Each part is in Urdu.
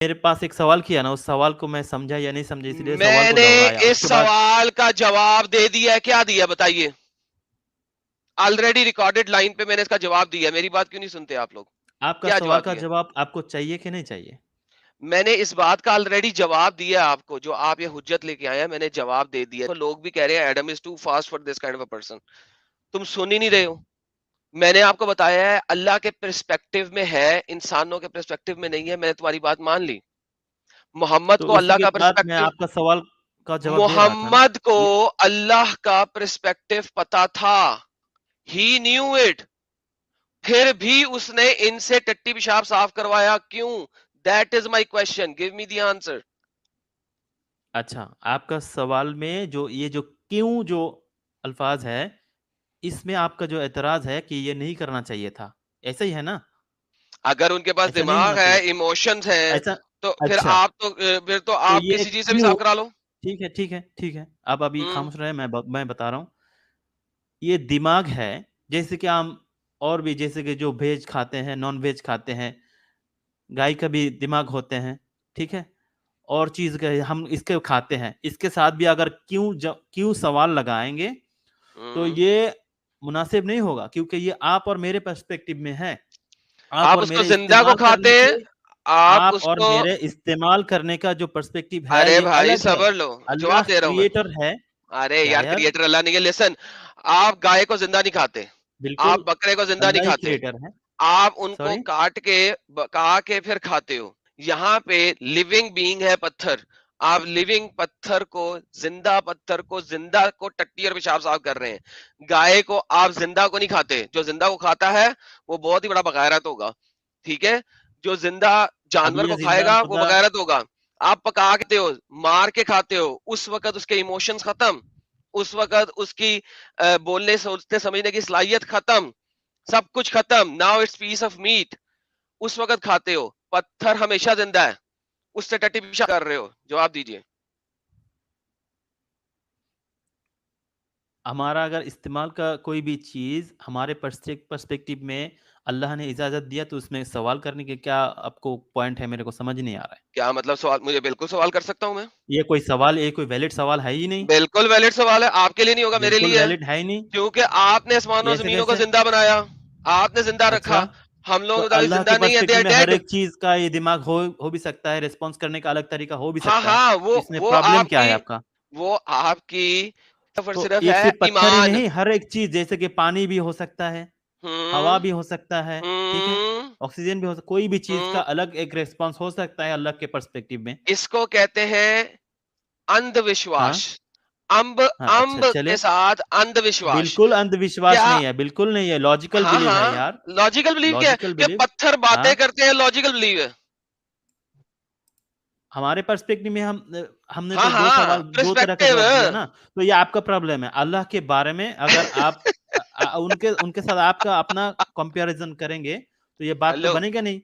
میرے پاس ایک سوال کیا نا, اس سوال کو میں سمجھا یا نہیں سمجھا, اس لیے سوال میں کو نے دہرایا. اس سوال کا جواب دے دیا ہے, کیا دیا بتائیے؟ آلریڈی ریکارڈڈ لائن پہ میں نے اس کا جواب دیا. میری بات کیوں نہیں سنتے آپ لوگ؟ آپ کا کیا سوال جواب کا دیا؟ جواب آپ کو چاہیے کہ نہیں چاہیے؟ میں نے اس بات کا آلریڈی جواب دیا آپ کو, جو آپ یہ حجت لے کے آئے ہیں میں نے جواب دے دیا. لوگ بھی کہہ رہے ہیں Adam is too fast for this kind of a person. تم سن ہی نہیں رہے ہو. میں نے آپ کو بتایا ہے اللہ کے پرسپیکٹو میں ہے, انسانوں کے پرسپیکٹو میں نہیں ہے. میں نے تمہاری بات مان لی. محمد تو کو اسی اللہ کے کا بعد میں پرسپیکٹو, آپ کا سوال کا جواب دے رہا تھا نا. محمد کو اللہ کا پرسپیکٹو پتا تھا. ہی نیو اٹ. پھر بھی اس نے ان سے ٹٹی پیشاب صاف کروایا کیوں؟ That is my question, give me the answer. اچھا, آپ کا سوال میں جو یہ جو کیوں جو الفاظ ہے, اس میں آپ کا جو اعتراض ہے کہ یہ نہیں کرنا چاہیے تھا, ایسا ہی ہے نا؟ اگر ان کے پاس ایسا نہیں دماغ ہونا ہے, چاہیے ایموشنز ہیں, ایسا. تو اچھا, پھر تو تو آپ یہ کسی چیز سے بھی کیوں, صاف کرا لو. ٹھیک ہے ٹھیک ہے ٹھیک ہے, آپ ابھی ہوں خاموش رہے, میں بتا رہا ہوں. یہ دماغ ہے, جیسے کہ ہم اور بھی, جیسے کہ جو ویج کھاتے ہیں, نان ویج کھاتے ہیں, گائے کا بھی دماغ ہوتے ہیں, ٹھیک ہے, اور چیز کے ہم اس کے کھاتے ہیں. اس کے ساتھ بھی اگر کیوں سوال لگائیں گے تو ہوں. یہ مناسب نہیں ہوگا, کیونکہ یہ آپ اور میرے پرسپیکٹیو میں ہے. آپ آپ اور اس کو میرے زندہ کو استعمال کرنے کھاتے ہیں, کے, آپ آپ اس اور کو. میرے استعمال کرنے کا جو پرسپیکٹیو ہے ارے یہ بھائی الگ ہے. صبر لو, اللہ جواب دے رہا ہوں میں. کریٹر ہے. ارے کیا یار, یار, کریٹر اللہ نہیں ہے. لسن, آپ گائے کو زندہ نہیں کھاتے, آپ بالکل بکرے کو زندہ نہیں اللہ ہی کھاتے, کریٹر ہے. آپ ان کو سوری, کاٹ کے پکا کے پھر کھاتے ہو. یہاں پہ لیونگ بینگ ہے پتھر. آپ لیونگ پتھر کو, زندہ پتھر کو, زندہ کو ٹٹی اور پیشاب صاف کر رہے ہیں. گائے کو آپ زندہ کو نہیں کھاتے. جو زندہ کو کھاتا ہے وہ بہت ہی بڑا بغیرت ہوگا, ٹھیک ہے. جو زندہ اب جانور یہ کو کھائے زندہ گا وہ مردہ, بغیرت ہوگا. آپ پکا کے ہو, مار کے کھاتے ہو, اس وقت اس کے ایموشنز ختم, اس وقت اس کی بولنے سوچتے سمجھنے کی صلاحیت ختم, سب کچھ ختم. Now it's piece of meat. اس وقت کھاتے ہو. پتھر ہمیشہ زندہ ہے, اس سے ٹٹی پیشاب کر رہے ہو. جواب دیجئے. ہمارا اگر استعمال کا کوئی بھی چیز ہمارے پرسپیکٹیو میں اللہ نے اجازت دیا تو اس میں سوال کرنے کے کیا آپ کو پوائنٹ ہے, میرے کو سمجھ نہیں آ رہا ہے. کیا مطلب سوال؟ مجھے بالکل سوال کر سکتا ہوں میں. یہ کوئی سوال, یہ کوئی ویلڈ سوال ہے ہی نہیں. بالکل ویلڈ سوال ہے. آپ کے لیے نہیں ہوگا, میرے بالکل لیے ہے, ویلڈ ہے ہی نہیں. کیونکہ آپ نے آسمانوں یہ ایسے زمینوں کو کیسے؟ زندہ بنایا, آپ نے زندہ رکھا. اچھا, ہم تو لوگ ابھی اللہ کے زندہ نہیں ہیں, دے پرسپیکٹیو آر میں ہر ڈیڈ. ایک چیز کا یہ دماغ ہو بھی سکتا ہے, ریسپانس کرنے کا الگ طریقہ ہو بھی ہاں سکتا ہے, ہاں, تو اس میں پرابلم کیا ہے آپ کا؟ وہ آپ کی صرف تو صرف ایک ہے صرف پتھر ہی ایمان. نہیں, ہر ایک چیز, جیسے کہ پانی بھی ہو سکتا ہے, ہوا ہوں بھی ہو سکتا ہے, ٹھیک ہے, ہوں آکسیجن بھی ہو سکتا ہے, کوئی بھی چیز ہوں. کا الگ ایک ریسپانس ہو سکتا ہے اللہ کے پرسپیکٹیو میں. اس کو کہتے ہیں اندھ ہاں وشواس. ہاں, اچھا امب چلے, کے ساتھ اندھ وشواس. بالکل اندھ وشواس کیا؟ نہیں ہے, بالکل نہیں ہے, لاجیکل ہاں بلیو ہے ہاں, یار. لاجیکل بلیو کیا ہے لاجیکل کہ بلیو, پتھر باتیں ہاں, کرتے ہیں, لاجیکل بلیو ہے. ہمارے پرسپیکٹیو میں ہم نے ہاں تو ہاں, دو طرح کا پرسپیکٹیو. جواب دیا نا. تو یہ آپ کا پرابلم ہے. اللہ کے بارے میں اگر آپ ان کے ساتھ آپ کا اپنا کمپیریزن کریں گے تو یہ بات تو ہلو, بنے گا نہیں.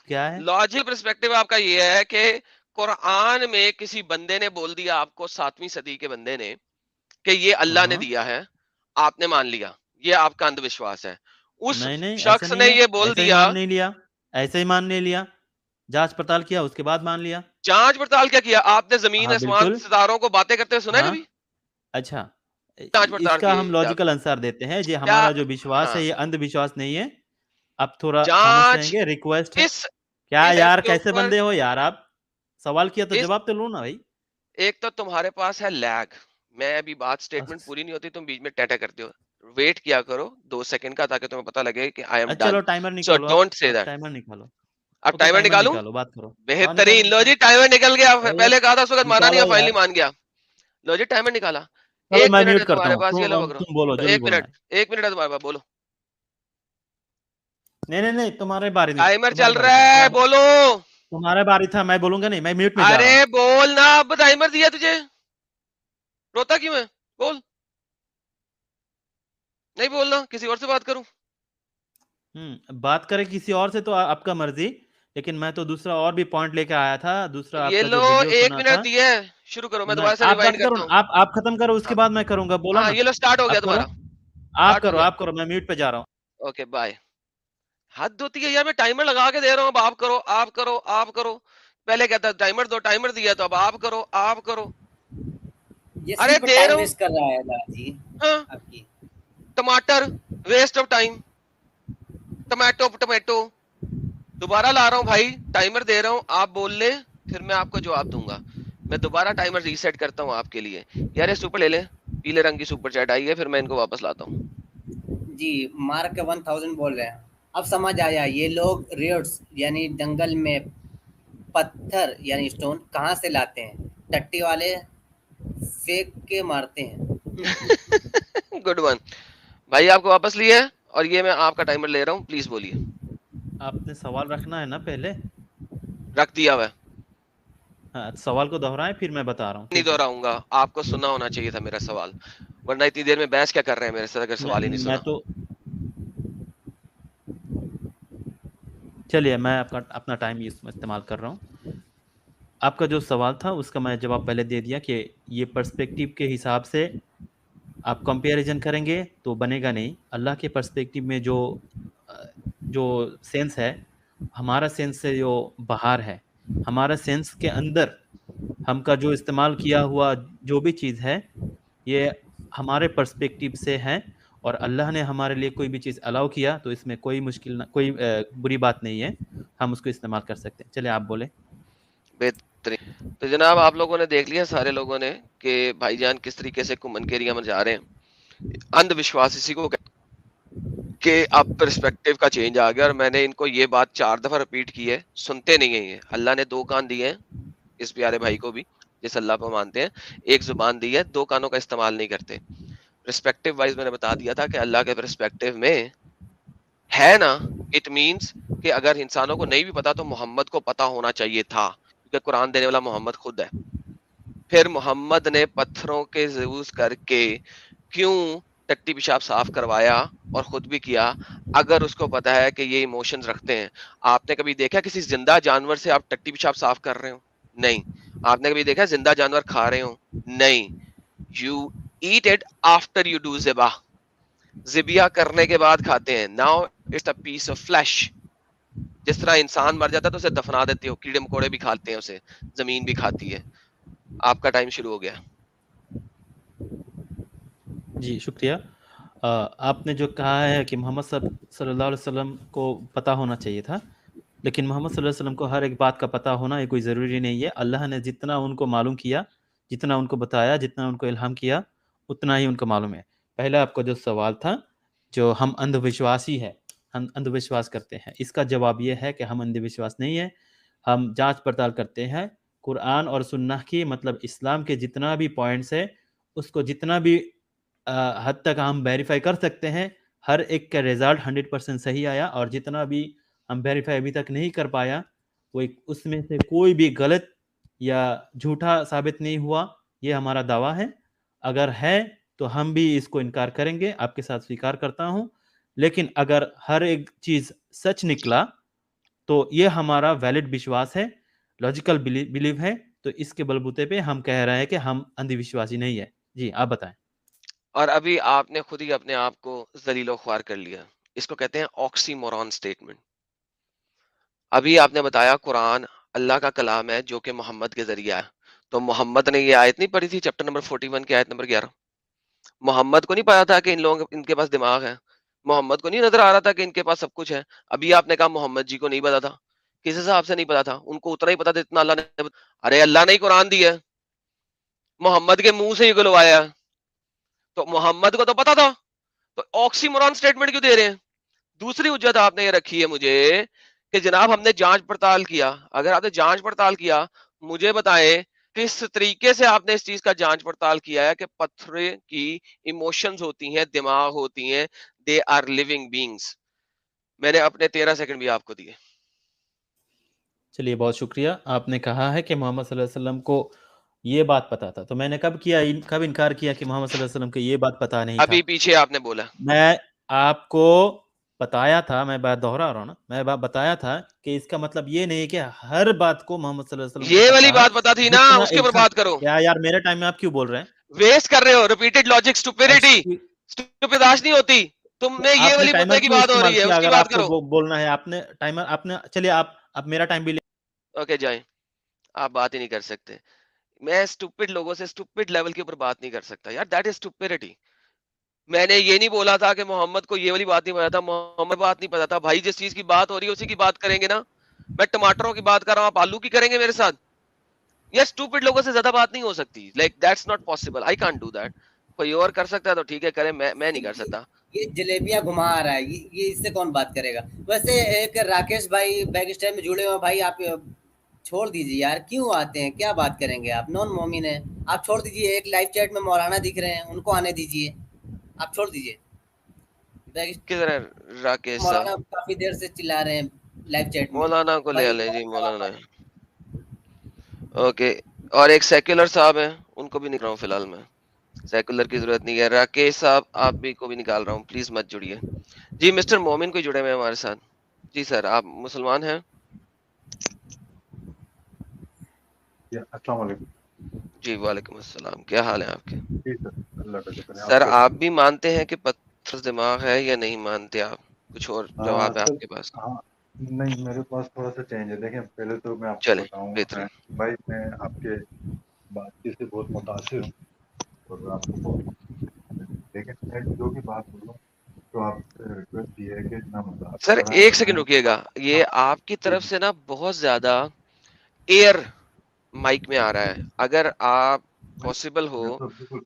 کیا ہے؟ لاجیکل پرسپیکٹیو آپ کا یہ ہے کہ قرآن میں کسی بندے نے بول دیا آپ کو, 7ویں صدی کے بندے نے, کہ یہ اللہ نے ہاں, دیا ہے, آپ نے مان لیا. یہ آپ کا اندھ وشواس ہے. اس نہیں نہیں, ایسا شخص نہیں نے ہے, یہ بول ایسا ہی دیا. مان نہیں لیا, ایسا ہی مان نہیں لیا, جانچ پڑتال کیا اس کے بعد مان لیا. جانچ پڑتال کیا کیا آپ نے؟ زمین ہاں آسمان بالکل, ستاروں کو باتیں کرتے ہوئے سنا ہے ہاں, کبھی؟ اچھا, جانچ اس پڑتال کا ہم کی آپ لاجیکل آنسر دیتے ہیں. یہ کیا؟ ہمارا جو وشواس ہاں, ہے یہ اندھ وشواس نہیں ہے. اب تھوڑا خاموش رہیں جانچ گے, ریکویسٹ ہے. اس کیا اس یار, کے کیسے اوپر. بندے ہو یار آپ, سوال کیا تو اس جواب تو لو نا بھائی. ایک تو تمہارے پاس ہے لیگ. میں ابھی بات سٹیٹمنٹ پوری نہیں ہوتی, تم بیچ میں ٹیٹا کرتے ہو. ویٹ کیا کرو 2 سیکنڈ کا, تاکہ تمہیں پتہ لگے کہ آئی ایم اچھا ڈن. چلو ٹائمر سو نکالو, ڈونٹ سے آپ دیٹ. ٹائمر نکالو. اب اوکے, ٹائمر ٹائمر نکالوں؟ نکالو, بات کرو. ہاں نکالو بہترین. لو نکالو, جی ٹائمر نکل گیا. ارے پہلے کہا تھا اس وقت مانا نہیں, نکالو فائنلی یار. مان گیا. لو جی ٹائمر نکالا. چلو 1 میں منٹ ہے میوٹ کرتا تمہارے ہوں, پاس, یہ لو پکڑو. تم بولو جو بھی 1 بولنا منٹ, ہے. 1 منٹ ہے تمہارے پاس, بولو. نہیں نہیں, تمہارے باری نہیں, ٹائمر تمہارے چل باری تھا, رہا کیا ہے, بولو. تمہارے باری تھا, میں بولوں گا نہیں, میں میوٹ میں جا رہا ارے ہوں. بولنا, اب ٹائمر دیا تجھے, روتا کیوں ہے؟ بول. نہیں بولنا, کسی اور سے بات کروں. بات کرے کسی اور سے تو آپ کا مرضی, لیکن میں تو دوسرا اور بھی پوائنٹ لے کے آیا تھا, دوسرا آپ یہ کا جو لو, ویڈیو 1 سنا تھا. منٹ دیا ہے, شروع کرو. میں نہیں, دوبارہ سے آپ بات ریوائنڈ کرو کرتا ہوں. نا, آپ ختم کرو, اس کے بعد میں کروں گا, بولو ہاں نا. یہ لو, سٹارٹ ہو گیا آپ کرو, تمہارا. سٹارٹ ہو گیا. آپ کرو, میں میوٹ پہ جا رہا ہوں. Okay bye. حد ہوتی ہے یار, میں ٹائمر لگا کے دے رہا ہوں, اب آپ کرو آپ کرو آپ کرو, پہلے کہتا ٹائمر دو, ٹائمر دیا تو اب آپ کرو آپ کرو. ارے دے رہا ہوں, ویسٹ کر رہا ہے اللہ جی ہاں آپ کی. ٹماٹر ویسٹ آف ٹائم, ٹمیٹو دوبارہ لا رہا ہوں بھائی, ٹائمر دے رہا ہوں, آپ بول لیں پھر میں آپ کو جواب دوں گا. میں دوبارہ ٹائمر ریسیٹ کرتا ہوں آپ کے لیے. یار یہ سپر لے لیں, پیلے رنگ کی سپر چیٹ آئی ہے, پھر میں ان کو واپس لاتا ہوں. جی مارک 1000 بول رہے ہیں. اب سمجھ آیا, یہ لوگ ریوٹس یعنی جنگل میں پتھر یعنی اسٹون کہاں سے لاتے ہیں, ٹٹی والے پھینک کے مارتے ہیں. گڈ ون بھائی, آپ کو واپس لیا ہے, اور یہ میں آپ کا ٹائمر لے رہا ہوں, پلیز بولیے. آپ نے سوال رکھنا ہے نا پہلے, رکھ دیا ہوا ہے, ہاں سوال کو دہرائیں پھر میں بتا رہا ہوں. نہیں ٹھیک ہے, دہراؤں گا, آپ کو سننا ہونا چاہیے تھا میرا سوال, ورنہ اتنی دیر میں بحث کیا کر رہے ہیں میرے ساتھ اگر سوال ہی نہیں میں سنا. تو چلیے میں اپنا ٹائم استعمال کر رہا ہوں. آپ کا جو سوال تھا اس کا میں جواب پہلے دے دیا کہ یہ پرسپیکٹیو کے حساب سے آپ کمپیریزن کریں گے تو بنے گا نہیں. اللہ کے پرسپیکٹیو میں جو سینس ہے, ہمارا سینس سے جو باہر ہے, ہمارا سینس کے اندر ہم کا جو استعمال کیا ہوا جو بھی چیز ہے یہ ہمارے پرسپیکٹیو سے ہے, اور اللہ نے ہمارے لیے کوئی بھی چیز الاؤ کیا تو اس میں کوئی مشکل کوئی بری بات نہیں ہے, ہم اس کو استعمال کر سکتے ہیں. چلے آپ بولیں. بہترین. تو جناب آپ لوگوں نے دیکھ لیا, سارے لوگوں نے, کہ بھائی جان کس طریقے سے کمن کے ایریا میں جا رہے ہیں. اندھ وشواس اسی کو کہ اب پرسپیکٹیو کا چینج آ گیا, اور میں نے ان کو یہ بات 4 دفعہ ریپیٹ کی ہے, سنتے نہیں ہیں یہ. اللہ نے 2 کان دیے ہیں اس پیارے بھائی کو بھی, جس اللہ پہ مانتے ہیں, 1 زبان دی ہے, 2 کانوں کا استعمال نہیں کرتے. پرسپیکٹیو وائز میں نے بتا دیا تھا کہ اللہ کے پرسپیکٹیو میں ہے نا, اٹ مینس کہ اگر انسانوں کو نہیں بھی پتا تو محمد کو پتا ہونا چاہیے تھا, کیونکہ قرآن دینے والا محمد خود ہے. پھر محمد نے پتھروں کے یوز کر کے کیوں ٹٹی پیشاب صاف کروایا اور خود بھی کیا, اگر اس کو پتا ہے کہ یہ ایموشنز رکھتے ہیں. آپ نے کبھی دیکھا کسی زندہ جانور سے آپ ٹٹی پیشاب صاف کر رہے ہو؟ نہیں. آپ نے کبھی دیکھا زندہ جانور کھا رہے ہو؟ نہیں. You eat it after you do ذبح, ذبیحہ کرنے کے بعد کھاتے ہیں. Now it's a piece of flesh. جس طرح انسان مر جاتا ہے تو اسے دفنا دیتے ہو, کیڑے مکوڑے بھی کھاتے ہیں اسے, زمین بھی کھاتی ہے. آپ کا ٹائم شروع ہو گیا. جی شکریہ. آپ نے جو کہا ہے کہ محمد صلی اللہ علیہ وسلم کو پتہ ہونا چاہیے تھا, لیکن محمد صلی اللہ علیہ وسلم کو ہر ایک بات کا پتہ ہونا یہ کوئی ضروری نہیں ہے. اللہ نے جتنا ان کو معلوم کیا, جتنا ان کو بتایا, جتنا ان کو الہام کیا, اتنا ہی ان کو معلوم ہے. پہلا آپ کا جو سوال تھا, جو ہم اندھ وشواسی ہے, ہم اندھ وشواس کرتے ہیں, اس کا جواب یہ ہے کہ ہم اندھ وشواس نہیں ہے. ہم جانچ پڑتال کرتے ہیں قرآن اور سنہ کی, مطلب اسلام کے جتنا بھی پوائنٹس ہے اس کو جتنا بھی حد تک ہم ویریفائی کر سکتے ہیں, ہر ایک کا رزلٹ 100% صحیح آیا, اور جتنا بھی ہم ویریفائی ابھی تک نہیں کر پایا وہ اس میں سے کوئی بھی غلط یا جھوٹا ثابت نہیں ہوا. یہ ہمارا دعویٰ ہے. اگر ہے تو ہم بھی اس کو انکار کریں گے, آپ کے ساتھ سویکار کرتا ہوں. لیکن اگر ہر ایک چیز سچ نکلا تو یہ ہمارا ویلڈ وشواس ہے, لاجیکل بلیو ہے, تو اس کے بلبوتے پہ ہم کہہ رہے ہیں کہ ہم اندھی وشواسی نہیں ہے. جی آپ بتائیں. اور ابھی آپ نے خود ہی اپنے آپ کو ذلیل و خوار کر لیا. اس کو کہتے ہیں آکسی مورون سٹیٹمنٹ. ابھی آپ نے بتایا قرآن اللہ کا کلام ہے جو کہ محمد کے ذریعہ ہے, تو محمد نے یہ آیت نہیں پڑھی تھی چیپٹر نمبر 41 کی آیت نمبر 11. محمد کو نہیں پتا تھا کہ ان کے پاس دماغ ہے؟ محمد کو نہیں نظر آ رہا تھا کہ ان کے پاس سب کچھ ہے؟ ابھی آپ نے کہا محمد جی کو نہیں پتا تھا. کس حساب سے نہیں پتا تھا؟ ان کو اتنا ہی پتا تھا اتنا اللہ نے. ارے اللہ نے ہی قرآن دیا, محمد کے منہ سے ہی گلوایا, تو محمد کو تو پتا تھا, تو آکسی مورون سٹیٹمنٹ کیوں دے رہے ہیں؟ دوسری حجت آپ نے یہ رکھی ہے مجھے کہ جناب ہم نے جانچ پڑتال کیا. اگر آپ نے جانچ پڑتال کیا, مجھے بتائیں کس طریقے سے آپ نے اس چیز کا جانچ پڑتال کیا ہے کہ پتھر کی ایموشنز ہوتی ہیں, دماغ ہوتی ہیں, دے آر لیونگ بینگز. میں نے اپنے 13 سیکنڈ بھی آپ کو دیے. چلیے بہت شکریہ. آپ نے کہا ہے کہ محمد صلی اللہ علیہ وسلم کو یہ بات پتا تھا, تو میں نے کب انکار کیا کہ محمد صلی اللہ علیہ وسلم کو یہ بات پتا نہیں تھا؟ ابھی پیچھے آپ نے بولا. میں آپ کو بتایا تھا, میں بات دوہرا رہا ہوں نا, میں بات بتایا تھا کہ اس کا مطلب یہ نہیں کہ ہر بات کو محمد صلی اللہ علیہ وسلم یہ کو والی پتا ہے. بات پتا تھی نا, اس کے اوپر بات کرو. یار میرے ٹائم میں آپ کیوں بول رہے ہیں؟ ویسٹ کر رہے ہو. ریپیٹڈ لاجک سٹوپیڈیٹی, سٹوپیداش نہیں ہوتی. تم نے یہ آپ نے والی ٹائمر مدعے کی کیوں بات ہو استعمال رہی ہے، کیا؟ اس کی اگر بات آپ کرو. کو بولنا ہے آپ نے ٹائمر، آپ نے، چلیے آپ اب میرا ٹائم بھی لے. اوکے جائیں، آپ بات ہی نہیں کر سکتے. میں اسٹوپڈ لوگوں سے اسٹوپڈ لیول کے اوپر بات نہیں کر سکتا یار، دیٹ از اسٹوپڈٹی. میں نے یہ نہیں بولا تھا کہ محمد کو یہ والی بات نہیں پتا تھا، محمد بات نہیں پتا تھا. بھائی جس چیز کی بات ہو رہی ہے اسی کی بات کریں گے نا. میں ٹماٹروں کی بات کر رہا ہوں، آپ آلو کی کریں گے میرے ساتھ؟ یا اسٹوپڈ لوگوں سے زیادہ بات نہیں ہو سکتی. Like that's not possible, I can't do that. کوئی اور کر سکتا ہے تو ٹھیک ہے کرے، میں نہیں کر سکتا. یہ جلیبیاں گھما رہا ہے، یہ اس سے کون بات کرے گا؟ ویسے ایک راکیش بھائی بیک اسٹیج میں جڑے ہوئے بھائی، آپ چھوڑ دیجیے یار، کیوں آتے ہیں؟ کیا بات کریں گے؟ آپ نون مومن ہیں، آپ چھوڑ دیجیے. ایک لائیو چیٹ میں مولانا دکھ رہے ہیں، ان کو آنے دیجیے، آپ چھوڑ دیجیے. کدھر ہے راکیش صاحب؟ مولانا کافی دیر سے چلا رہے ہیں لائیو چیٹ میں مولانا کو لے بھائی. لیں جی، مولانا. اوکے، اور ایک سیکولر صاحب ہیں، ان کو بھی نکال رہا ہوں فی الحال میں. سیکولر کی ضرورت نہیں ہے. راکیش صاحب آپ بھی کو بھی نکال رہا ہوں، پلیز مت جڑیے. جی مسٹر مومن کو جڑے ہوئے ہمارے ساتھ. جی سر، آپ مسلمان ہیں؟ السلام علیکم. جی وعلیکم السلام، کیا حال ہے آپ کے؟ جی سر، اللہ کا شکر ہے. سر کیسے آپ ہیں؟ بھی مانتے ہیں کہ پتھر دماغ ہے یا نہیں مانتے آپ؟ کچھ اور جواب ہے سر آپ کے پاس؟ ہاں، نہیں میرے پاس تھوڑا سا چینج ہے. دیکھیں پہلے تو میں آپ کو چلیں بتاؤں بہترین. بھائی، میں آپ کے بات چیت سے بہت متاثر ہوں اور آپ کو بہت، لیکن میں جو بھی بات بولوں تو آپ سے ریکویسٹ یہ ہے کہ اتنا مذاق سر برائے ایک سیکنڈ بنائیں. رکیے گا، ہاں یہ آپ کی جی طرف سے نا بہت زیادہ ایئر مائک میں آ رہا ہے. اگر آپ بھائی، پاسبل ہو، میں تو بالکل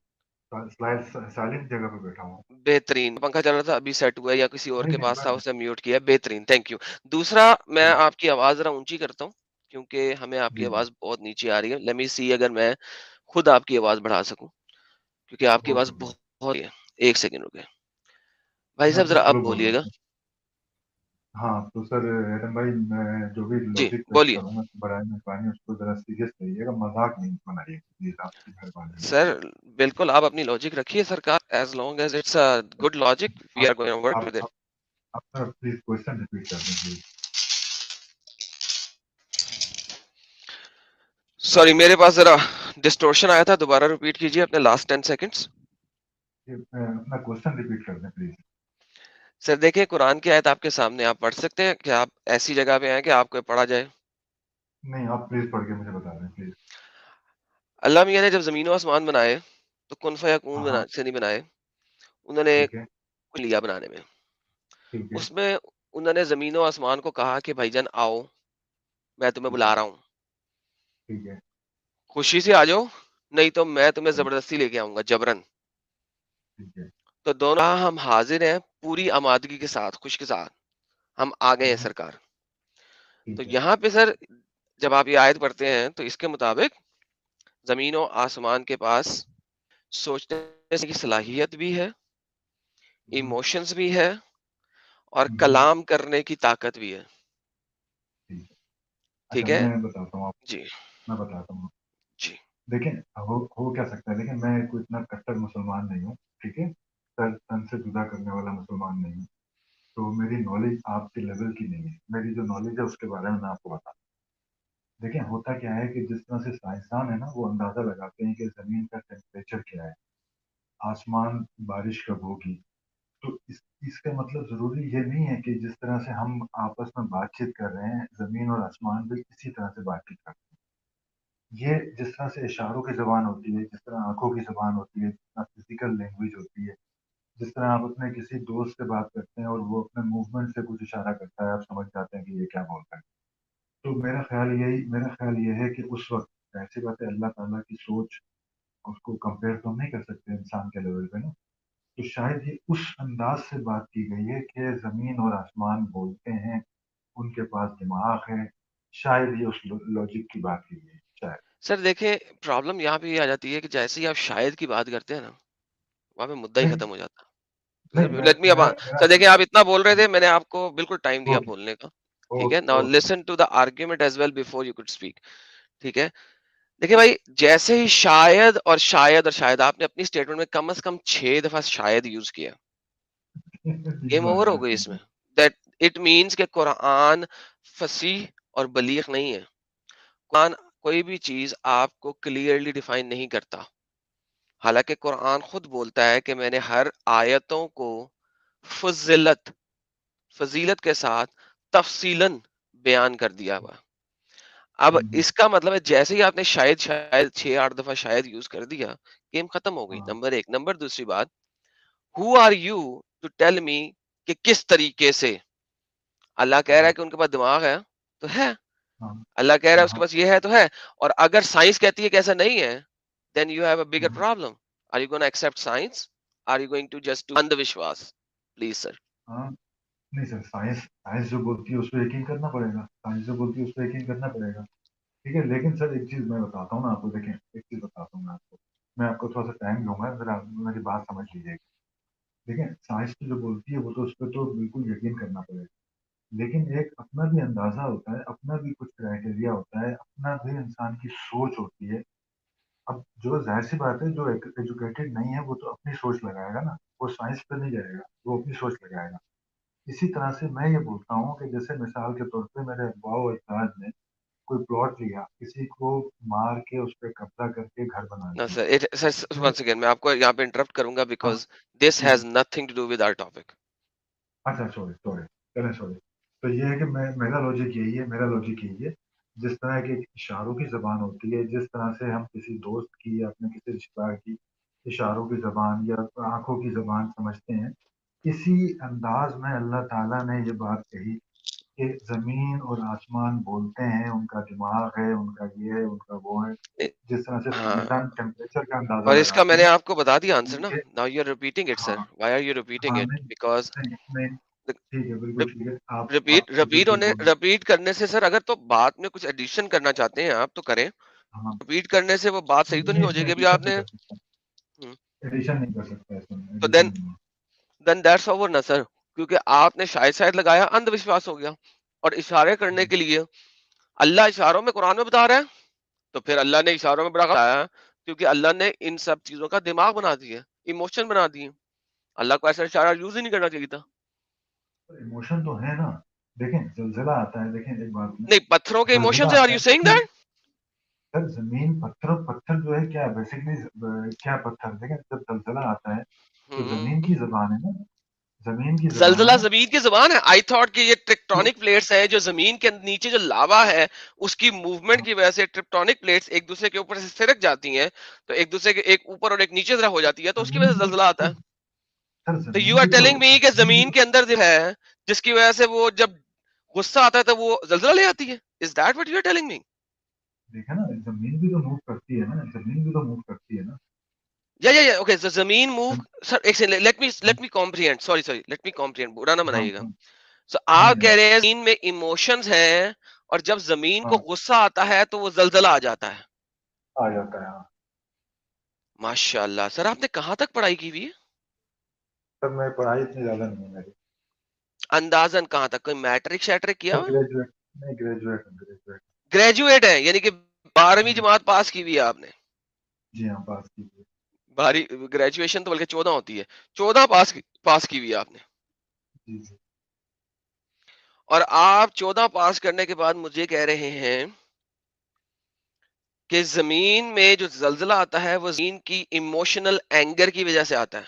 سائلنٹ جگہ پہ بیٹھا ہوں. بہترین. پنکھا چل رہا تھا ابھی سیٹ ہوا ہے یا کسی اور نہیں کے نہیں، پاس تھا میں اس نے میوٹ کیا؟ بہترین، تھینک یو. دوسرا میں جی آپ کی آواز ذرا اونچی کرتا ہوں کیونکہ ہمیں آپ کی جی جی، آواز بہت نیچے آ رہی ہے. لیٹ می سی اگر میں خود آپ کی آواز بڑھا سکوں کیونکہ آپ کی بہت آواز شکریہ. بہت ہے. ایک سیکنڈ رکے بھائی میں صاحب، اپنا ذرا اب سلو بول رہا بولیے گا. تھا. ہاں تو سر ایڈم بھائی، میں جو بھی جی لاجک پیش بولیے. کروں گا برائے مہربانی اس کو ذرا سیریس لائیے گا، مذاق نہیں بنائیے پلیز، آپ کی مہربانی ہے. سر بالکل آپ اپنی لاجک رکھیے سرکار، as long as it's a good logic we آپ آر گوئنگ ٹو ورک آپ ود اٹ. آپ آپ سر پلیز کوشچن ریپیٹ کر دیں پلیز. سوری میرے پاس ذرا ڈسٹورشن آیا تھا، دوبارہ ریپیٹ کیجیے اپنے لاسٹ 10 سیکنڈز. اپنا کوشچن ریپیٹ کر دیں پلیز. سر دیکھیں قرآن کی آیت آپ کے سامنے، آپ پڑھ سکتے ہیں کہ آپ ایسی جگہ پہ ہیں کہ آپ کو پڑھا جائے؟ نہیں، آپ پلیز پڑھ کے مجھے بتا دیں پلیز. اللہ میاں نے جب زمین و آسمان بنائے تو کن فیکون ہاں ہاں، سے نہیں بنائے، انہوں نے ٹھیک ہے کچھ لیا بنانے میں. ٹھیک ہے اس میں انہوں نے زمین و آسمان کو کہا کہ بھائی جان آؤ، میں تمہیں ٹھیک ہے بلا رہا ہوں، ٹھیک ہے خوشی سے آ جاؤ، نہیں تو میں تمہیں صحیح، زبردستی لے کے آؤں گا جبرن. ٹھیک ہے. تو دونوں ہم حاضر ہیں پوری آمادگی کے ساتھ، خوش کے ساتھ ہم آ گئے ہیں ہوں، سرکار. تو ٹھیک ہے یہاں پہ سر جب آپ یہ آیت پڑھتے ہیں تو اس کے مطابق زمین و آسمان کے پاس سوچنے کی صلاحیت بھی ہے، ہوں، ایموشنز بھی ہے، اور ہوں، کلام کرنے کی طاقت بھی ہے. ٹھیک ہے. اچھا ٹھیک ہے میں بتاتا ہوں آپ جی. میں بتاتا ہوں. جی دیکھیں ہو کیا سکتا ہے. دیکھیں میں کوئی اتنا کٹر مسلمان نہیں ہوں، ٹھیک ہے، تن سے جدا کرنے والا مسلمان نہیں ہوں. تو میری نالج آپ کے لیول کی نہیں ہے. میری جو نالج ہے اس کے بارے میں آپ کو بتا. دیکھیں ہوتا کیا ہے کہ جس طرح سے سائنسدان ہے نا، وہ اندازہ لگاتے ہیں کہ زمین کا ٹیمپریچر کیا ہے، آسمان بارش کب ہوگی. تو اس کا مطلب ضروری یہ نہیں ہے کہ جس طرح سے ہم آپس میں بات چیت کر رہے ہیں زمین اور آسمان بھی اسی طرح سے بات چیت کرتے ہیں. یہ جس طرح سے اشاروں کی زبان ہوتی ہے، جس طرح آنکھوں کی زبان ہوتی ہے، جس طرح فزیکل لینگویج ہوتی ہے، جس طرح آپ اپنے کسی دوست سے بات کرتے ہیں اور وہ اپنے موومنٹ سے کچھ اشارہ کرتا ہے، آپ سمجھ جاتے ہیں کہ یہ کیا بولتا ہے. تو میرا خیال یہ ہے کہ اس وقت ایسی بات ہے، اللہ تعالیٰ کی سوچ اس کو کمپیئر تو ہم نہیں کر سکتے انسان کے لیول پہ نا. تو شاید یہ اس انداز سے بات کی گئی ہے کہ زمین اور آسمان بولتے ہیں، ان کے پاس دماغ ہے. شاید یہ اس لاجک کی بات کی گئی ہے شاید. سر دیکھیں پرابلم یہاں پہ یہ آ جاتی ہے کہ جیسے ہی آپ شاید کی بات کرتے ہیں نا، وہاں پہ مدعا ہی نہیں ختم ہو جاتا. نہیں، لیٹ می اب میرا سر دیکھیں آپ اتنا بول رہے تھے، میں نے آپ کو بالکل ٹائم دیا اوکے بولنے کا. ٹھیک ہے، okay now okay. Listen to the argument as well before you could speak. ٹھیک ہے، دیکھیں بھائی جیسے ہی شاید اور شاید اور شاید، آپ نے اپنی اسٹیٹمنٹ میں کم از کم 6 دفعہ شاید یوز کیا. گیم اوور ہو گئی اس میں. دیٹ اٹ مینس کہ قرآن فصیح اور بلیغ نہیں ہے. قرآن کوئی بھی چیز آپ کو کلیئرلی ڈیفائن نہیں کرتا، حالانکہ قرآن خود بولتا ہے کہ میں نے ہر آیتوں کو فضیلت کے ساتھ تفصیلاً بیان کر دیا ہوا. اب اس کا مطلب ہے جیسے ہی آپ نے شاید 6-8 دفعہ شاید یوز کر دیا, گیم ختم ہو گئی. نمبر 1. نمبر دوسری بات, who are you to tell me کہ کس طریقے سے. اللہ کہہ رہا ہے کہ ان کے پاس دماغ ہے تو ہے, اللہ کہہ رہا ہے اس کے پاس یہ ہے تو ہے, اور اگر سائنس کہتی ہے کہ ایسا نہیں ہے, then you have a bigger problem. Are you going to accept science? Are you going to just do andhavishwas? Please sir. نہیں سر, سائنس جو بولتی ہے اس پہ یقین کرنا پڑے گا, سائنس جو بولتی ہے اس پہ یقین کرنا پڑے گا, ٹھیک ہے. لیکن سر ایک چیز میں بتاتا ہوں نا آپ کو, دیکھیں ایک چیز بتاتا ہوں میں آپ کو تھوڑا سا ٹائم دوں گا, ذرا میری بات سمجھ لیجیے گا. دیکھیں سائنس جو بولتی ہے وہ تو اس پہ تو بالکل یقین کرنا پڑے گا, لیکن ایک اپنا بھی اندازہ ہوتا ہے, اپنا بھی کچھ کرائٹیریا ہوتا ہے, اپنا بھی انسان کی سوچ ہوتی ہے. اب جو ظاہر سی بات ہے جو ایجوکیٹڈ نہیں ہے وہ تو اپنی سوچ لگائے گا نا, وہ سائنس پہ نہیں جائے گا, وہ اپنی سوچ لگائے گا. اسی طرح سے میں یہ بولتا ہوں کہ جیسے مثال کے طور پہ میرے ابا و اجداد نے کوئی پلاٹ لیا, کسی کو مار کے اس پہ قبضہ کر کے گھر بنا No لیا. sir, once again میں آپ کو یہاں پہ انٹرپٹ کروں گا because this has nothing to do with our topic. اچھا سوری, تو یہ ہے کہ میرا لاجک یہی ہے, جس طرح کی اشاروں کی زبان ہوتی ہے, جس طرح سے ہم کسی دوست کی یا اپنے کسی رشتہ دار کی اشاروں کی زبان یا آنکھوں کی زبان سمجھتے ہیں, اسی انداز میں اللہ تعالیٰ نے یہ بات کہی کہ زمین اور آسمان بولتے ہیں, ان کا دماغ ہے, ان کا یہ ہے, ان کا وہ ہے. جس طرح سے سائنسدان ٹیمپریچر کا اندازہ اور اس کا میں لگاتے نے ہیں. آپ کو بتا دیا آنسر نا. Now you are repeating it sir. Why are you repeating it? Because ٹھیک ہے, بالکل ٹھیک ہے, آپ ریپیٹ کرنے سے سر اگر تو بات میں کچھ ایڈیشن کرنا چاہتے ہیں آپ تو کریں, ریپیٹ کرنے سے وہ بات صحیح تو نہیں ہو جائے گی. ابھی آپ نے ایڈیشن نہیں کر سکتا تو then that's over نا سر, کیونکہ آپ نے شاید لگایا, اندھ وشواس ہو گیا. اور اشارے کرنے کے لیے اللہ اشاروں میں قرآن میں بتا رہا ہے, تو پھر اللہ نے اشاروں میں بڑا بتایا کیونکہ اللہ نے ان سب چیزوں کا دماغ بنا دیا, ایموشن بنا دیے. اللہ کو ایسا اشارہ یوز ہی نہیں کرنا چاہیے تھا. ایموشن تو ہے نا, دیکھیں زلزلہ آتا ہے, دیکھیں ایک بات نہیں, پتھروں کے ایموشن سے. are you saying that? سر زمین پتھر جو ہے کیا بیسکلی کیا پتھر, دیکھیں جب زلزلہ آتا ہے تو زمین کی زبان ہے نا, زلزلہ زمین کی زبان ہے. آئی تھاٹ کہ یہ ٹیکٹونک پلیٹس ہیں جو زمین کے نیچے جو لاوا ہے اس کی موومنٹ کی وجہ سے ٹیکٹونک پلیٹس ایک دوسرے کے اوپر سے سرک جاتی ہیں, تو ایک دوسرے کے ایک اوپر اور ایک نیچے ذرا ہو جاتی ہے, تو اس کی وجہ سے زلزلہ آتا ہے. تو یو آر ٹیلنگ می کہ زمین کے اندر جو ہے جس کی وجہ سے وہ جب غصہ آتا ہے تو وہ زلزلہ لے آتی ہے. Is that what you are telling me? دیکھا نا, زمین بھی تو موو کرتی ہے نا, Yeah, okay, so زمین موو. سر ایک second, let me comprehend. Let me comprehend. برا نہ منائیے گا. So آپ کہہ رہے ہیں زمین میں ایموشنز ہیں, اور جب زمین کو غصہ آتا ہے تو وہ زلزلہ آ جاتا ہے. ماشاء اللہ. سر آپ نے کہاں تک پڑھائی کی ہوئی ہے؟ سر میں پڑھائی اتنی زیادہ نہیں ہے میری. اندازن کہاں تک؟ کوئی میٹرک شیٹرک کیا ہوا؟ گریجویٹ ہے, یعنی کہ 12ویں جماعت پاس کی ہوئی ہے آپ نے؟ جی ہاں, پاس کی ہوئی. گریجویشن تو بلکہ 14 ہوتی ہے, 14 پاس کی ہوئی ہے آپ نے. جی. اور آپ 14 پاس کرنے کے بعد مجھے کہہ رہے ہیں کہ زمین میں جو زلزلہ آتا ہے وہ زمین کی ایموشنل اینگر کی وجہ سے آتا ہے.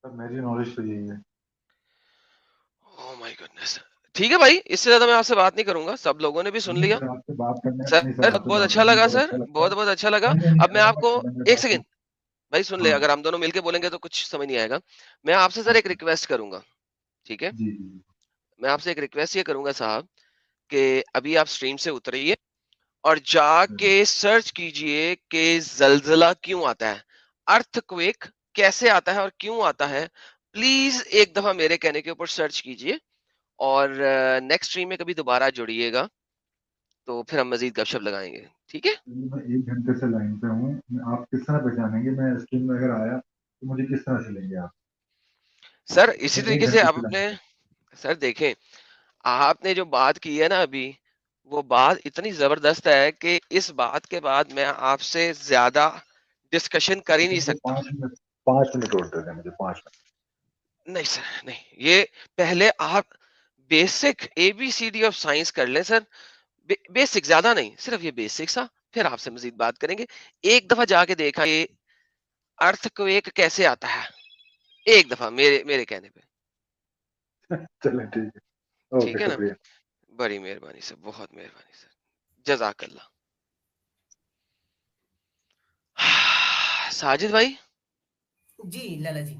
میری نالج تو یہی ہے. Oh my goodness. ٹھیک ہے بھائی, اس سے زیادہ میں آپ سے بات نہیں کروں گا, سب لوگوں نے بھی سن لیا. سر بہت اچھا لگا سر, بہت اچھا لگا. اب میں آپ کو ایک سیکنڈ بھائی سن لے, اگر ہم دونوں مل کے بولیں گے تو کچھ سمجھ نہیں آئے گا. میں آپ سے سر ایک ریکویسٹ کروں گا, ٹھیک ہے؟ میں آپ سے ایک ریکویسٹ یہ کروں گا صاحب کہ ابھی آپ سٹریم سے اتریے اور جا کے سرچ کیجئے کہ زلزلہ کیوں آتا ہے, ارتھ کویک کیسے آتا ہے اور کیوں آتا ہے. پلیز ایک دفعہ میرے کہنے کے اوپر سرچ کیجئے, اور نیکسٹ سٹریم میں کبھی دوبارہ جڑیے گا تو پھر ہم مزید گپ شپ لگائیں گے, ٹھیک ہے؟ میں 1 گھنٹے سے لائن پہ ہوں, آپ کس طرح پہچانیں گے میں اسکرین میں اگر آیا تو مجھے کس طرح سے لیں گے آپ؟ سر اسی طریقے سے آپ نے, سر دیکھیں آپ نے جو بات کی ہے نا ابھی, وہ بات اتنی زبردست ہے کہ اس بات کے بعد میں آپ سے زیادہ ڈسکشن کر ہی نہیں سکتا. 5 منٹ اور دے دیں مجھے, 5 منٹ. نہیں سر نہیں, یہ پہلے آپ بیسک ABCD آف سائنس کر لیں سر, بیسک, زیادہ نہیں, صرف یہ بیسک سا, پھر آپ سے مزید بات کریں گے. ایک دفعہ جا کے دیکھا یہ ارتھ کویک کیسے آتا ہے, ایک دفعہ میرے کہنے پہ. چلیں ٹھیک ہے. ٹھیک اوکے ہے نا, شکریہ. بڑی مہربانی سر, بہت مہربانی سر, جزاک اللہ. ساجد بھائی, جی لالا جی.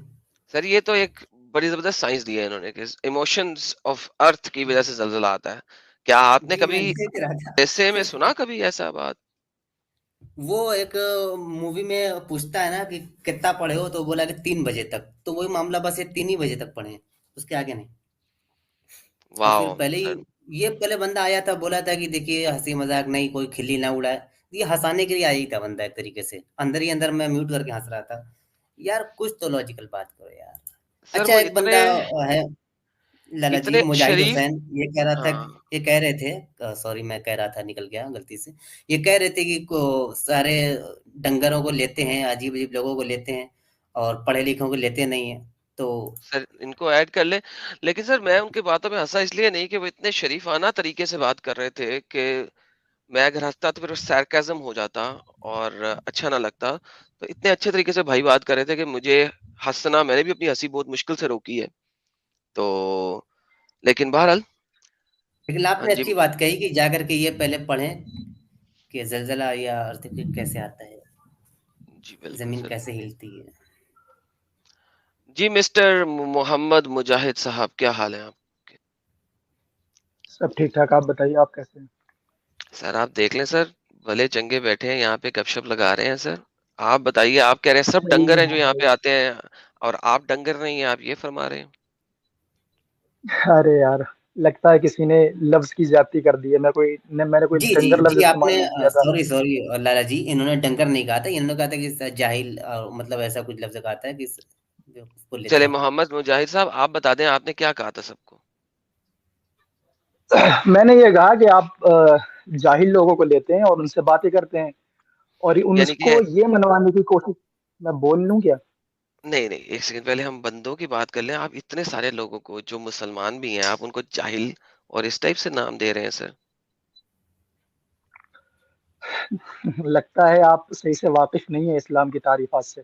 سر یہ تو ایک بڑی زبردست سائنس دی ہے انہوں نے کہ ایموشنز آف ارتھ کی وجہ سے زلزلہ آتا ہے. کیا آپ نے جی میں کبھی دیکھ رہا تھا ایسے میں سنا کبھی ایسا بات؟ وہ ایک مووی میں پوچھتا ہے نا کہ کتنا پڑھے ہو, تو بولا کہ 3 بجے تک, تو وہی معاملہ بس یہ 3 ہی بجے تک پڑھے, اس کے آگے نہیں. اور پھر واو پہلے ہی سر, یہ پہلے بندہ آیا تھا, بولا تھا کہ دیکھیے ہنسی مذاق نہیں, کوئی کھلی نہ اڑائے. یہ ہنسانے کے لیے آیا ہی تھا بندہ, ایک طریقے سے اندر ہی اندر میں میوٹ کر کے ہنس رہا تھا. یار کچھ تو لاجیکل بات کرو یار. سر اچھا وہ ایک بندہ ہے لالا جی, اتنے مجاہد شریف. حسین, یہ کہہ رہا تھا, ہاں یہ کہہ رہے تھے, سوری میں کہہ رہا تھا نکل گیا غلطی سے, یہ کہہ رہے تھے کہ سارے ڈنگروں کو لیتے ہیں, عجیب عجیب لوگوں کو لیتے ہیں, اور پڑھے لکھوں کو لیتے نہیں ہیں. تو سر ان کو ایڈ کر لیں. لیکن سر میں ان کی باتوں میں ہنسا اس لیے نہیں کہ وہ اتنے شریفانہ طریقے سے بات کر رہے تھے کہ میں اگر ہنستا تو پھر سارکازم ہو جاتا اور اچھا نہ لگتا. تو اتنے اچھے طریقے سے بھائی بات کر رہے تھے کہ مجھے ہنسنا, میں نے بھی اپنی ہنسی بہت مشکل سے روکی ہے. تو لیکن بہرحال, لیکن آپ ہاں نے جی اچھی بات کہی کہ جا کر کے یہ پہلے پڑھیں کہ زلزلہ یا ارتھکویک کیسے آتا ہے, جی بالکل زمین سر. کیسے ہلتی ہے. جی مسٹر محمد مجاہد صاحب, کیا حال ہے آپ کے؟ سب ٹھیک ٹھاک. آپ بتائیے آپ کیسے ہیں؟ سر آپ دیکھ لیں سر, بھلے چنگے بیٹھے ہیں یہاں پہ گپ شپ لگا رہے ہیں سر. آپ بتائیے, آپ کہہ رہے ہیں سب ڈنگر ہیں جو یہاں پہ آتے ہیں, اور آپ ڈنگر نہیں ہیں, آپ یہ فرما رہے ہیں. ارے یار, لگتا ہے کسی نے لفظ کی زیادتی کر دی ہے. میں نے کوئی جی جی ڈنگر لفظ جی, آپ نے استعمال نہیں کیا تھا. سوری لالا جی, انہوں نے ڈنگر نہیں کہا تھا, انہوں نے کہا تھا کہ جاہل, مطلب ایسا کچھ لفظ کہا تھا کہ جو اس کو لیتے چلے ہیں. محمد مجاہد صاحب, آپ بتا دیں آپ نے کیا کہا تھا سب کو. میں نے یہ کہا کہ آپ جاہل لوگوں کو لیتے ہیں اور ان سے باتیں کرتے ہیں, اور ان یعنی کو کہ یہ منوانے کی کوشش. میں بول لوں کیا؟ نہیں نہیں, ایک سیکنڈ پہلے ہم بندوں کی بات کر لیں. آپ اتنے سارے لوگوں کو جو مسلمان بھی ہیں, آپ ان کو جاہل اور اس ٹائپ سے نام دے رہے ہیں سر. لگتا ہے آپ صحیح سے واقف نہیں ہے اسلام کی تعریفات سے.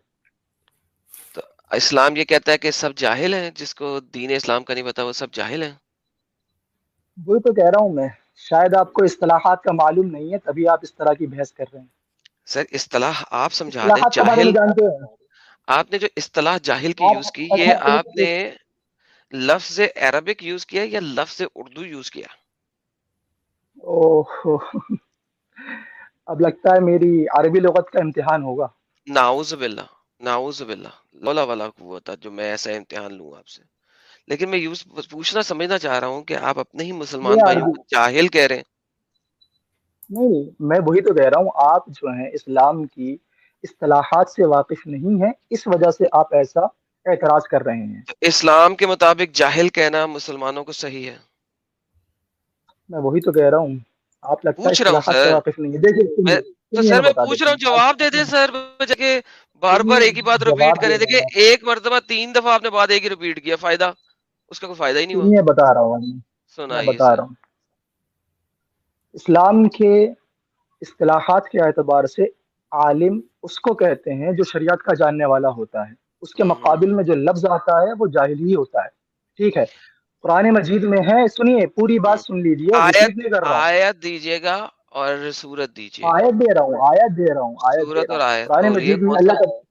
تو اسلام یہ کہتا ہے کہ سب جاہل ہیں, جس کو دین اسلام کا نہیں پتا وہ سب جاہل ہیں. وہی تو کہہ رہا ہوں میں, شاید آپ کو اصطلاحات کا معلوم نہیں ہے, تبھی آپ اس طرح کی بحث کر رہے ہیں. سر اصطلاح آپ سمجھا دیں. اصطلاحات کے بارے جاہل, میں جانتے ہیں آپ نے جو اصطلاح جاہل کی آپ؟ یوز کی, اچھا یہ آپ نے لفظ عربک یوز کیا یا لفظ اردو یوز کیا؟ اوہ, اب لگتا ہے میری عربی لغت کا امتحان ہوگا. نعوذ باللہ, نعوذ باللہ, لولا ولا قوت جو میں ایسا امتحان لوں آپ سے. لیکن میں یوز پوچھنا سمجھنا چاہ رہا ہوں کہ آپ اپنے ہی مسلمان یہ بھائیوں عربی کو جاہل کہہ رہے ہیں. نہیں, میں وہی تو کہہ رہا ہوں, آپ جو ہیں اسلام کی اصطلاحات سے واقف نہیں ہیں, اس وجہ سے آپ ایسا اعتراض کر رہے ہیں. تو اسلام کے مطابق جاہل کہنا مسلمانوں کو صحیح ہے؟ میں وہی تو کہہ رہا ہوں, آپ لگتا ہے پوچھ رہا ہوں اصطلاحات سے سر واقف نہیں ہے. دیکھیے میں, تو سنیے سر میں میں بتا پوچھ دیتا رہا ہوں, ہوں جواب دے آپ. دیں سر. کہ بار بار سنیے, ایک ہی بات ریپیٹ جواب کریں. دے دیکھیں رہا ہوں, ایک مرتبہ 3 دفعہ آپ نے بات ایک ہی ریپیٹ کیا, فائدہ اس کا کوئی فائدہ ہی نہیں ہوا. سنیے بتا رہا ہوں, میں سنائیے بتا سر. رہا ہوں. اسلام کے اصطلاحات کے اعتبار سے عالم اس کو کہتے ہیں جو شریعت کا جاننے والا ہوتا ہے. اس کے مقابل میں جو لفظ آتا ہے وہ جاہل ہی ہوتا ہے. ٹھیک ہے, قرآن مجید میں ہے, سنیے پوری بات سن لیجئے, آیت ریپیٹ نہیں کر رہا ہوں. آیت دیجیے گا اور سورت دیجیے گا. آیت دے رہا ہوں, آیت دے رہا ہوں, آیت دے سورت رہا اور ہوں. آیت بولیے, کون سا؟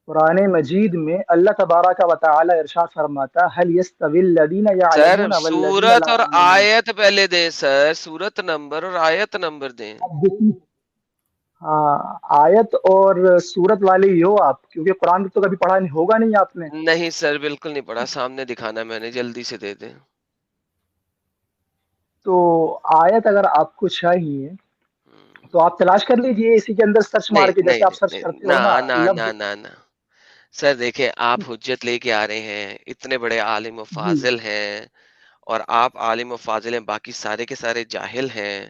قرآن مجید میں اللہ تبارک و تعالی ارشاد فرماتا ہے, هل يستوي الذين سر يعلمون والذين سورت لا اور يعلمون. آیت پہلے دیں سر, سورت نمبر اور آیت نمبر دیں. ہاں, آیت اور سورت والے ہی ہو آپ, کیونکہ قرآن تو کبھی پڑھا ہوگا نہیں آپ نے. نہیں سر بالکل نہیں پڑھا, سامنے دکھانا میں نے, جلدی سے دے دیں. تو آیت اگر آپ کو چاہیے تو آپ تلاش کر لیجئے اسی کے اندر سرچ مار نہیں کے, نہیں جیسے آپ نہیں سرچ نہیں, کرتے نہ ہو نا نہ لفظ. نہ نہ نہ سر دیکھیں, آپ حجت لے کے آ رہے ہیں, اتنے بڑے عالم و جی, فاضل ہیں, اور آپ عالم و فاضل ہیں, باقی سارے کے سارے جاہل ہیں.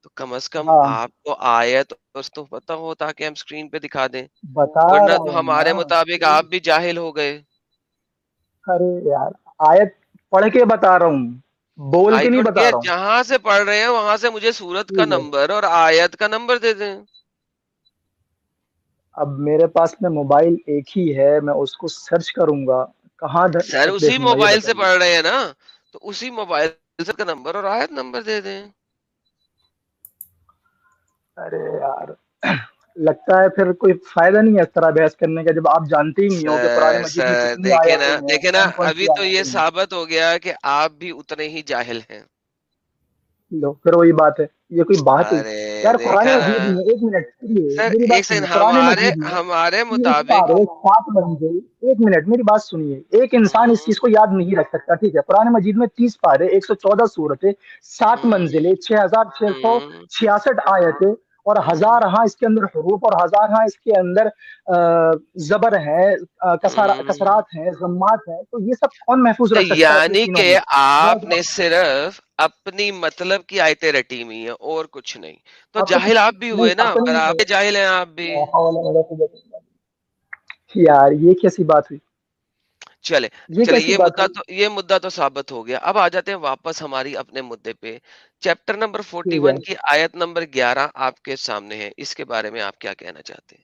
تو کم از کم ہاں آپ کو آیت تو پتہ ہو تاکہ ہم اسکرین پہ دکھا دیں, بتا ورنہ رہا تو ہوں نا. ہمارے مطابق آپ بھی جاہل ہو گئے. ارے یار, آیت پڑھ کے بتا رہا ہوں, بول بھائی کے نہیں پڑھ بتا کے رہا ہوں. جہاں سے پڑھ رہے ہیں وہاں سے مجھے سورت کا ٹھیک ہے, نمبر اور آیت کا نمبر دے دیں. اب میرے پاس میں موبائل ایک ہی ہے، میں اس کو سرچ کروں گا کہاں سر تک اسی دیکھوں گا یہ موبائل سے بتائیے. پڑھ رہے ہیں نا، تو اسی موبائل سے کا نمبر اور آیت نمبر دے دیں. ارے یار لگتا ہے پھر کوئی فائدہ نہیں ہے اس طرح بحث کرنے کا، جب آپ جانتے ہی نہیں ہو کہ قرآن سر مجید میں سر کتنی آیتیں ہیں، دیکھیں نا، کون کون ابھی سی تو یہ آیتیں ہیں. ثابت ہو گیا کہ آپ بھی اتنے ہی جاہل ہیں. لو پھر وہی بات ہے، یہ کوئی بات ہوئی؟ ارے یار قرآن دیکھا نا مجید میں ایک منٹ سنیے، سر، میری ایک بات سیکنڈ، سنیے، قرآن مجید میں ہمارے 30 مطابق پارے 7 منزل. ایک منٹ میری بات سنیے، ایک انسان اس ہم، چیز کو یاد نہیں رکھ سکتا، ٹھیک ہے؟ قرآن مجید میں 30 پارے 114 صورتیں 7 ہم، منزلیں 6666 آیتیں اور ہم، ہزار ہاں اس کے اندر حروف اور ہزار ہاں اس کے اندر زبر ہے، ہم، کسرات ہیں، ضمات ہیں، تو یہ سب کون محفوظ تو رکھ سکتا ہے اپنے یعنی سینوں کہ میں؟ آپ نے صرف اپنی مطلب کی آیتیں رٹی ہوئی ہیں اور کچھ نہیں. تو آپ جاہل آپ بھی نہیں ہوئے نا، اپنی اور آپ کے جاہل ہیں آپ بھی. لا حول ولا قوة الا باللہ. یار یہ کیسی بات ہوئی؟ چلے یہ چلے، کیسی بات ہوئی؟ یہ مدعا تو ثابت ہو گیا. اب آ جاتے ہیں واپس ہماری اپنے مدعے پہ. چیپٹر نمبر ٹھیک ہے 41 کی آیت نمبر 11 آپ کے سامنے ہے. اس کے بارے میں آپ کیا کہنا چاہتے ہیں؟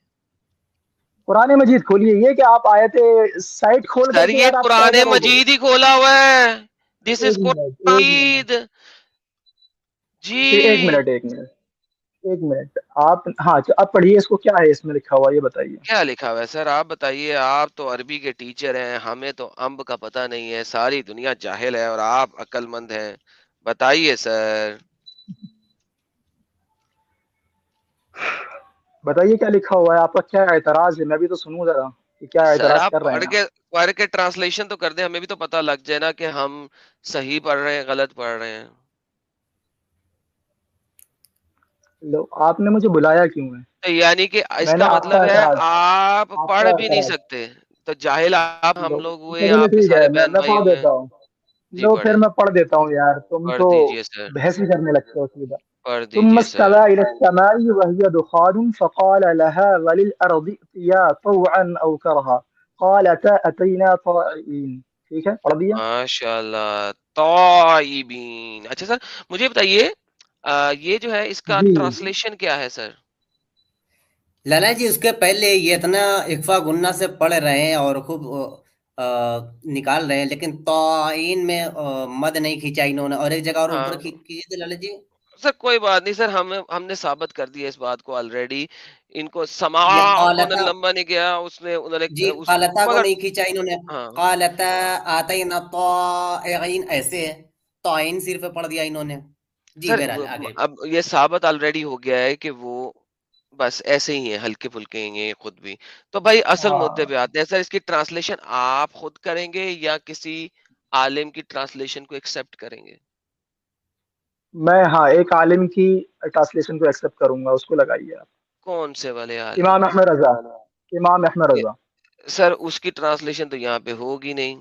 قرآن مجید کھولیے، یہ کہ آپ آیت سائٹ کھول کر سر کے یہ یار آپ کیا قرآن کرو گے؟ مجید ہی کھولا ہوا ہے. دس از ایک منٹ ایک منٹ قرآن جی. ایک منٹ ایک منٹ ایک منٹ آپ ہاں آپ پڑھیے اس کو، کیا ہے اس میں لکھا ہوا یہ بتائیے. کیا لکھا ہوا ہے سر؟ آپ بتائیے. آپ تو عربی کے ٹیچر ہیں، ہمیں تو امب کا پتہ نہیں ہے. ساری دنیا جاہل ہے اور آپ عقل مند ہیں. بتائیے سر. بتائیے کیا لکھا ہوا ہے، آپ کا کیا اعتراض ہے؟ میں بھی تو سنوں ذرا کہ کیا سر اعتراض آپ کر رہے ہیں آپ. پڑھ کے ٹرانسلیشن تو کر دیں، ہمیں بھی تو پتہ لگ جائے نا کہ ہم صحیح پڑھ رہے ہیں غلط پڑھ رہے ہیں. لو آپ نے مجھے بلایا کیوں ہے؟ تو یعنی کہ اس میں نے کا آپ کا مطلب ہے اعتراض آپ آپ پڑھ کا بھی نہیں اعتراض سکتے. تو جاہل آپ ہم لو لوگ ہوئے، چلیے آپ کے ٹھیک ہے، سارے میں بہن میں بھائی پڑھ ہوئے. دیتا ہوں. جی لو پھر پڑھیں. میں پڑھ دیتا ہوں یار، تم پڑھ تو دیجئے سر. بحث ہی کرنے لگتے ہو سیدھا. پڑھ ثم دیجئے سر. استوى إلى السماء وهي دخان فقال لها وللأرض ائتيا طوعا أو كرها قالتا أتينا طائعين. ٹھیک ہے پڑھ دیا. ماشاء اللہ. طائبین. اچھا سر مجھے بتائیے، یہ جو ہے اس کا جی ٹرانسلیشن کیا ہے سر؟ لالا جی اس کے پہلے یہ اتنا اخفا گنہ سے پڑھ رہے ہیں اور خوب نکال رہے ہیں، لیکن تعین میں مد نہیں کھینچا انہوں نے، اور ایک جگہ اور ہاں اوپر کیجیے تھے لالا جی. سر کوئی بات نہیں سر، ہم نے ثابت کر دیا اس بات کو آلریڈی. ان کو سما یا انہوں نے قالتا، لمبا نہیں کیا، اس نے انہوں نے جی اس قالتا کو مگر نہیں کھینچا انہوں نے. ہاں قالتا آتینا طائعین ایسے ہے، تعین صرف پڑھ دیا انہوں نے. جی سر بہرحال آگے. اب یہ ثابت آلریڈی ہو گیا ہے کہ وہ بس ایسے ہی ہیں، ہلکے پھلکے ہیں یہ خود بھی. تو بھائی اصل مدے ہاں پہ آتے ہیں سر. اس کی ٹرانسلیشن آپ خود کریں گے یا کسی عالم کی ٹرانسلیشن کو ایکسپٹ کریں گے؟ میں ہاں ایک عالم کی ٹرانسلیشن کو ایکسپٹ کروں گا، اس کو لگائیے آپ. کون سے والے عالم؟ امام احمد رضا. امام احمد رضا. سر اس کی ٹرانسلیشن تو یہاں پہ ہوگی نہیں،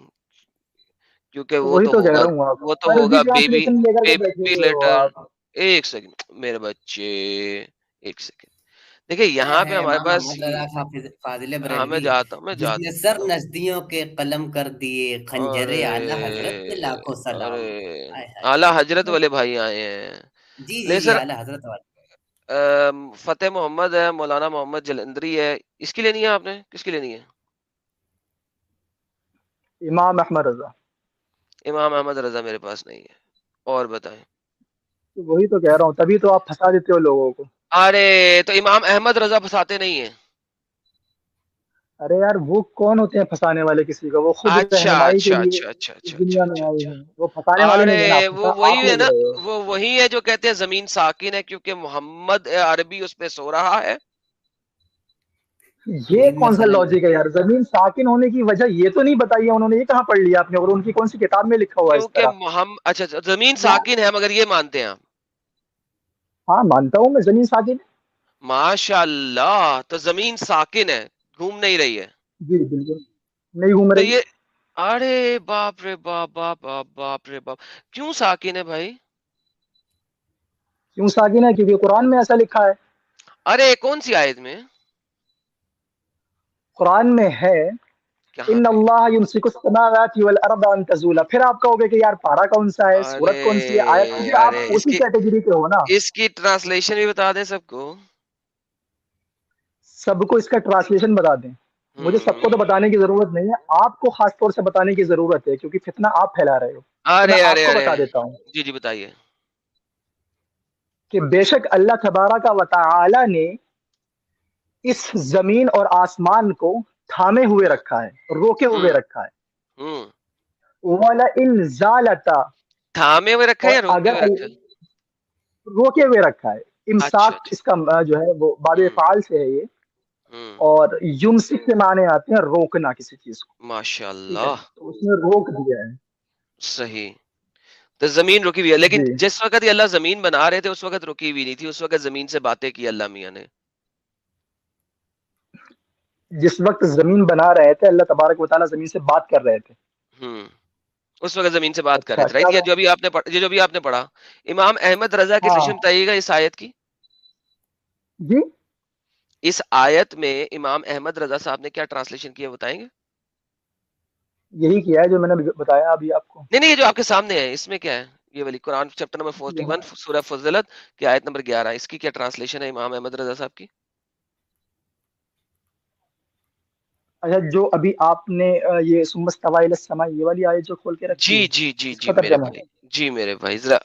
کیونکہ تو وہی تو کہہ رہا ہوں آپ، وہ تو فرضی ہوگا بیبی ٹرانسلیشن لے کر کے بیٹھے بیبی ہوئے ہو لیٹر. آپ. ایک سیکنڈ میرے بچے، ایک سیکنڈ. دیکھیے ہے یہاں پہ ہمارے امام پاس احمد رضا فاضل ہاں میں بریلوی، جاتا ہوں جس نے سر نزدیوں کے قلم کر دیے خنجر اعلی حضرت پہ ارے لاکھوں سلام. ارے ہائے ہائے. اعلی حضرت والے بھائی آئے ہیں. جی جی لے جی سر اعلی حضرت والے. فتح محمد ہے، مولانا محمد جلندری ہے. اس کی لینی ہے آپ نے؟ کس کی لینی ہے؟ امام احمد رضا. امام احمد رضا میرے پاس نہیں ہے. اور بتائیں. تو وہی تو کہہ رہا ہوں، تبھی تو آپ پھنسا دیتے ہو لوگوں کو. ارے تو امام احمد رضا پھنساتے نہیں ہیں. ارے یار وہ کون ہوتے ہیں پھنسانے والے کسی کو؟ وہ خود اچھا رہنمائی کے اچھا لیے اچھا اچھا اس اچھا اچھا دنیا میں اچھا آئے اچھا. ہیں، وہ پھنسانے والے نہیں ہے نا. ارے وہ آپ وہی ہے لوگ نا، رہے ہو. وہ وہی ہے جو کہتے ہیں زمین ساکن ہے کیونکہ محمد عربی اس پہ سو رہا ہے. یہ نیند میں کون سا خلل ہے. لاجک ہے یار؟ زمین ساکن ہونے کی وجہ یہ تو نہیں بتائی ہے انہوں نے، یہ کہاں پڑھ لیا آپ نے اور ان کی کون سی کتاب میں لکھا ہوا ہے اس کیونکہ طرح؟ محمد اچھا زمین یا ساکن ہے، مگر یہ مانتے ہیں آپ؟ ہاں مانتا ہوں میں زمین ساکن ہے. ماشاء اللہ. تو زمین ساکن ہے، گھوم نہیں رہی ہے. جی بالکل نہیں گھوم تو رہی. یہ ارے باپ رے باپ باپ باپ باپ رے باپ. کیوں ساکن ہے بھائی؟ کیوں ساکن ہے؟ کیونکہ قرآن میں ایسا لکھا ہے. ارے کون سی آیت میں؟ قرآن میں ہے کہاں ان پہ؟ اللہ یمسک السماوات والارض ان تزولا. پھر آپ کہو گے کہ یار پارا کون سا ہے، ارے سورت کون سی ہے، آیت کون سی ہے؟ ارے آپ اسی کیٹیگری کے ہو نا. اس کی ٹرانسلیشن بھی بتا دیں سب کو. سب کو اس کا ٹرانسلیشن بتا دیں. مجھے سب کو تو بتانے کی ضرورت نہیں ہے, آپ کو خاص طور سے بتانے کی ضرورت ہے کیونکہ فتنہ آپ پھیلا رہے ہو. تو میں آپ کو بتا دیتا ہوں جی جی بتائیے کہ بے شک اللہ تبارک و تعالی نے اس زمین اور آسمان کو تھامے ہوئے رکھا ہے, روکے ہوئے رکھا ہے. وَلَئِنْ زَالَتَا, تھامے ہوئے رکھا ہے اور یا روکے اگر ہوئے رکھا ہے؟ روکے ہوئے رکھا ہے. اچھا امساک اس کا جو ہے وہ باب فعال سے ہے یہ, اور یمسک کے معنی آتے ہیں روکنا کسی چیز کو. ماشاء ٹھیک ہے, اللہ تو اس نے روک دیا ہے. صحیح. تو زمین رکی ہوئی ہے, لیکن جی جس وقت یہ اللہ زمین بنا رہے تھے اس وقت رکی ہوئی نہیں تھی, اس وقت زمین سے باتیں کی اللہ میاں نے. جس وقت زمین بنا رہے تھے اللہ تبارک و تعالیٰ زمین سے بات کر رہے تھے. اس وقت زمین سے بات کر رہے اچھا تھے, رائٹ. کیا یہ جو بھی آپ نے پڑھا, امام احمد رضا کی ہاں ٹرانسلیشن بتائیے گا اس آیت کی. جی اس آیت میں امام احمد رضا صاحب نے کیا ٹرانسلیشن کیا بتائیں گے؟ یہی کیا ہے جو میں نے بتایا ابھی آپ کو. نہیں یہ جو آپ کے سامنے ہے اس میں کیا ہے؟ یہ والی قرآن چیپٹر نمبر 41 سورہ فضلت کی آیت نمبر 11, اس کی کیا ٹرانسلیشن ہے امام احمد رضا صاحب کی؟ اچھا, جو ابھی آپ نے یہ ثم استوى الى السماء, یہ والی آیت جو کھول کے رکھی جی ہے, جی جی اس جی کا میرے ترجمہ. بھائی, جی میرے بھائی ذرا